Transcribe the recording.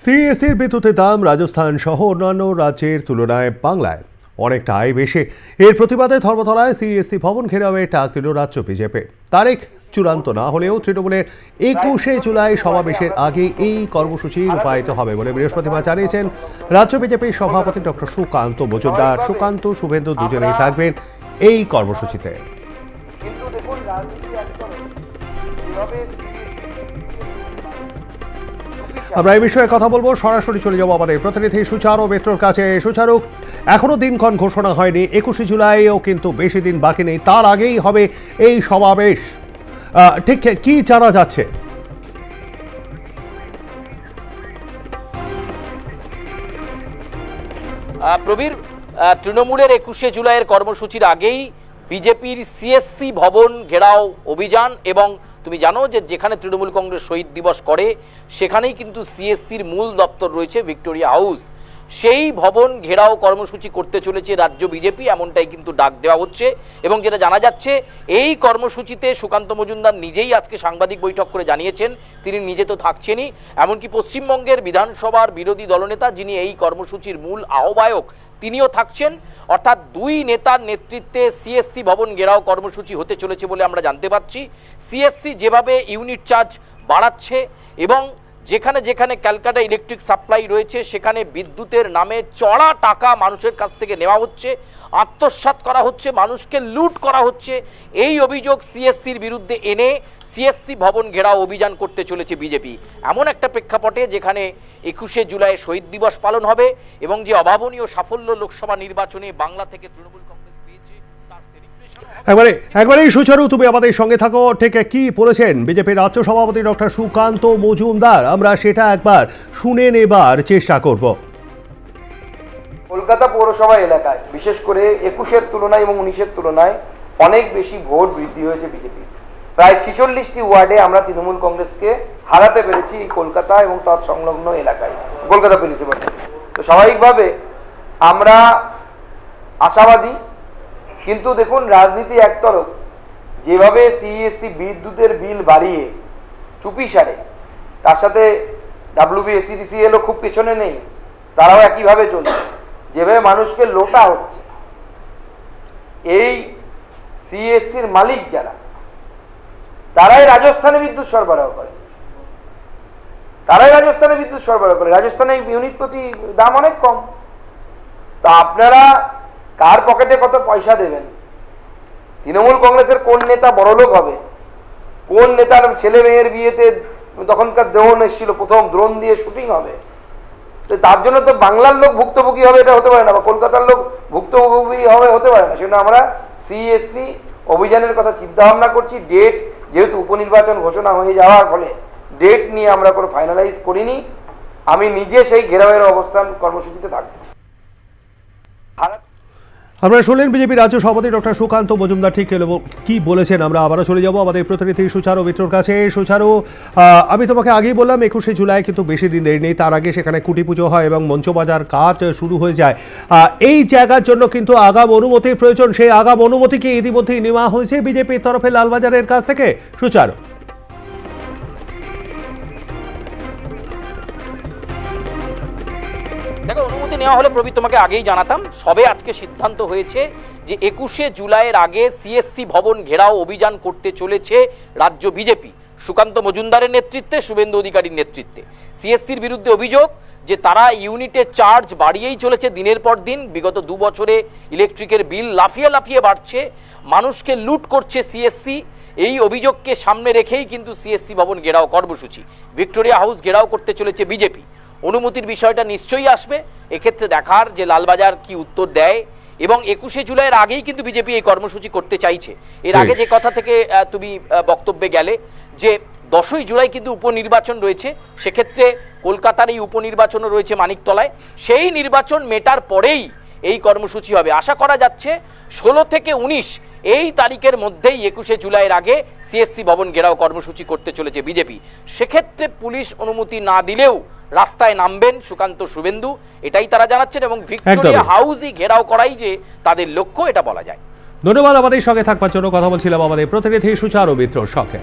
সিএসসির বিদ্যুতের দাম রাজস্থান সহ অন্যান্য রাজ্যের তুলনায় বাংলায় অনেকটাই বেশি। এর প্রতিবাদে ধর্মতলায় সিএসসি ভবন ঘেরাওয়ের ডাক দিল রাজ্য বিজেপি। তারিখ চূড়ান্ত না হলেও তৃণমূলের 21শে জুলাই সমাবেশের আগে এই কর্মসূচি রূপায়িত হবে বলে বৃহস্পতিবার জানিয়েছেন রাজ্য বিজেপির সভাপতি ডক্টর সুকান্ত মজুমদার। সুকান্ত, শুভেন্দু দুজনেই থাকবেন এই কর্মসূচিতে। আমরা এই বিষয়ে কথা বলবো, সরাসরি চলে যাবো আমাদের প্রতিনিধি সুচারু মিত্রর কাছে। সুচারু, এখনো দিনক্ষণ ঘোষণা হয়নি, 21শে জুলাইও কিন্তু বেশি দিন বাকি নেই, তার আগেই হবে এই সমাবেশ, ঠিক কি জানা যাচ্ছে? প্রবীর, তৃণমূলের 21শে জুলাইয়ের কর্মসূচির আগেই বিজেপির সিএসসি ভবন ঘেরাও অভিযান, এবং তুমি জানো যে যেখানে তৃণমূল কংগ্রেস শহীদ দিবস করে সেখানেই কিন্তু সিএসসির মূল দপ্তর রয়েছে ভিক্টোরিয়া হাউস। সেই ভবন ঘেরাও কর্মসূচি করতে চলেছে রাজ্য বিজেপি, এমনটাই কিন্তু ডাক দেওয়া হচ্ছে। এবং যেটা জানা যাচ্ছে, এই কর্মসূচিতে সুকান্ত মজুমদার নিজেই আজকে সাংবাদিক বৈঠক করে জানিয়েছেন তিনি নিজে তো থাকছেনই, এমনকি পশ্চিমবঙ্গের বিধানসভার বিরোধী দলনেতা যিনি এই কর্মসূচির মূল আহ্বায়ক তিনিও থাকছেন। অর্থাৎ দুই নেতার নেতৃত্বে সিএসসি ভবন ঘেরাও কর্মসূচি হতে চলেছে বলে আমরা জানতে পারছি। সিএসসি যেভাবে ইউনিট চার্জ বাড়াচ্ছে এবং যেখানে যেখানে ক্যালকাটা ইলেকট্রিক সাপ্লাই রয়েছে সেখানে বিদ্যুতের নামে চড়া টাকা মানুষের কাছ থেকে নেওয়া হচ্ছে, আত্মসাৎ করা হচ্ছে, মানুষকে লুট করা হচ্ছে, এই অভিযোগ সিএসসির বিরুদ্ধে এনে সিএসসি ভবন ঘেরাও অভিযান করতে চলেছে বিজেপি। এমন একটা প্রেক্ষাপটে যেখানে 21শে জুলাই শহীদ দিবস পালন হবে এবং যে অভাবনীয় সাফল্য লোকসভা নির্বাচনে বাংলা থেকে তৃণমূল কংগ্রেস পেয়েছে তার সেলিব্রেশন একবারেই সুচারু, তুমি আমাদের সঙ্গে থাকো। ঠিক কি বলেছেন বিজেপির রাজ্য সভাপতি ডক্টর সুকান্ত মজুমদার, আমরা সেটা একবার শুনে নেবার চেষ্টা করব। কলকাতা পৌরসভা এলাকায় বিশেষ করে 21-এর তুলনায় এবং 19-এর তুলনায় অনেক বেশি ভোট বৃদ্ধি হয়েছে বিজেপি। প্রায় 46টি ওয়ার্ডে আমরা তৃণমূল কংগ্রেসকে হারাতে পেরেছি কলকাতা এবং তৎসংলগ্ন এলাকায়, কলকাতা মিউনিসিপাল। তো স্বাভাবিকভাবে আমরা আশাবাদী, কিন্তু দেখুন রাজনীতি একতরফ। যেভাবে সিইএসসি বিদ্যুতের বিল বাড়িয়ে চুপি সারে, তার সাথে WBSEDCL খুব পেছনে নেই, তারাও একইভাবে চলছে। যেভাবে মানুষকে লোটা হচ্ছে, এই সিইএসসির মালিক যারা, তারাই রাজস্থানে বিদ্যুৎ সরবরাহ করে, রাজস্থানে ইউনিট প্রতি দাম অনেক কম। তো আপনারা কার পকেটে কত পয়সা দেবেন? তৃণমূল কংগ্রেসের কোন নেতা বড়লোক হবে, কোন নেতার ছেলে মেয়ের বিয়েতে তখনকার ড্রোন এসেছিল, প্রথম ড্রোন দিয়ে শুটিং হবে, তার জন্য তো বাংলার লোক ভুক্তভোগী হবে এটা হতে পারে না, বা কলকাতার লোক ভুক্তভোগী হবে হতে পারে না। সেজন্য আমরা সিএসসি অভিযানের কথা চিন্তা ভাবনা করছি। ডেট যেহেতু উপনির্বাচন ঘোষণা হয়ে যাওয়ার ফলে ডেট নিয়ে আমরা কোনো ফাইনালাইজ করিনি। আমি নিজে সেই ঘেরাওয়ের অবস্থান কর্মসূচিতে থাকব। আপনারা শুনলেন বিজেপি রাজ্য সভাপতি ডক্টর সুকান্ত মজুমদার ঠিক কি বলেছেন। আমরা আবারও চলে যাব আমাদের প্রতিনিধি সুচারু মিত্রর কাছে। সুচারু, আমি তোমাকে আগেই বললাম 21শে জুলাই কিন্তু বেশি দিন দেরি নেই, তার আগে সেখানে কুটি পুজো হয় এবং মঞ্চবাজার কাজ শুরু হয়ে যায়। এই জায়গার জন্য কিন্তু আগাম অনুমতির প্রয়োজন, সেই আগাম অনুমতি কি ইতিমধ্যেই নেওয়া হয়েছে বিজেপির তরফে লালবাজারের কাছ থেকে? সুচারু, দেখো, অনুমতি নেওয়া হলে প্রবীর তোমাকে আগেই জানাতাম, সবে আজকে সিদ্ধান্ত হয়েছে যে 21শে জুলাইয়ের আগে সিএসসি ভবন ঘেরাও অভিযান করতে চলেছে রাজ্য বিজেপি সুকান্ত মজুমদারের নেতৃত্বে, শুভেন্দু অধিকারীর নেতৃত্বে। সিএসসির বিরুদ্ধে অভিযোগ যে তারা ইউনিটের চার্জ বাড়িয়েই চলেছে দিনের পর দিন। বিগত 2 বছরে ইলেকট্রিকের বিল লাফিয়ে লাফিয়ে বাড়ছে, মানুষকে লুট করছে সিএসসি। এই অভিযোগকে সামনে রেখেই কিন্তু সিএসসি ভবন ঘেরাও কর্মসূচি, ভিক্টোরিয়া হাউস ঘেরাও করতে চলেছে বিজেপি। অনুমতির বিষয়টা নিশ্চয়ই আসবে, এক্ষেত্রে দেখার যে লালবাজার কি উত্তর দেয়। এবং 21শে জুলাইয়ের আগেই কিন্তু বিজেপি এই কর্মসূচি করতে চাইছে। এর আগে যে কথা থেকে তুমি বক্তব্যে গেলে যে 10ই জুলাই কিন্তু উপনির্বাচন রয়েছে, সেক্ষেত্রে কলকাতার এই উপনির্বাচনও রয়েছে মানিকতলায়, সেই নির্বাচন মেটার পরেই এই কর্মসূচি হবে। আশা করা যাচ্ছে 16 থেকে 19 এই তারিখের মধ্যেই 21শে জুলাইয়ের আগে সিএসসি ভবন ঘেরাও কর্মসূচি করতে চলেছে বিজেপি। সেক্ষেত্রে পুলিশ অনুমতি না দিলেও রাস্তায় নামবেন সুকান্ত, শুভেন্দু, এটাই তারা জানাচ্ছেন। এবং ভিক্টোরিয়া হাউসই ঘেরাও করাই যে তাদের লক্ষ্য, এটা বলা যায়। ধন্যবাদ আমাদের সঙ্গে থাকবার জন্য। কথা বলছিলাম আমাদের প্রতিনিধি সুচারু মিত্রর সঙ্গে।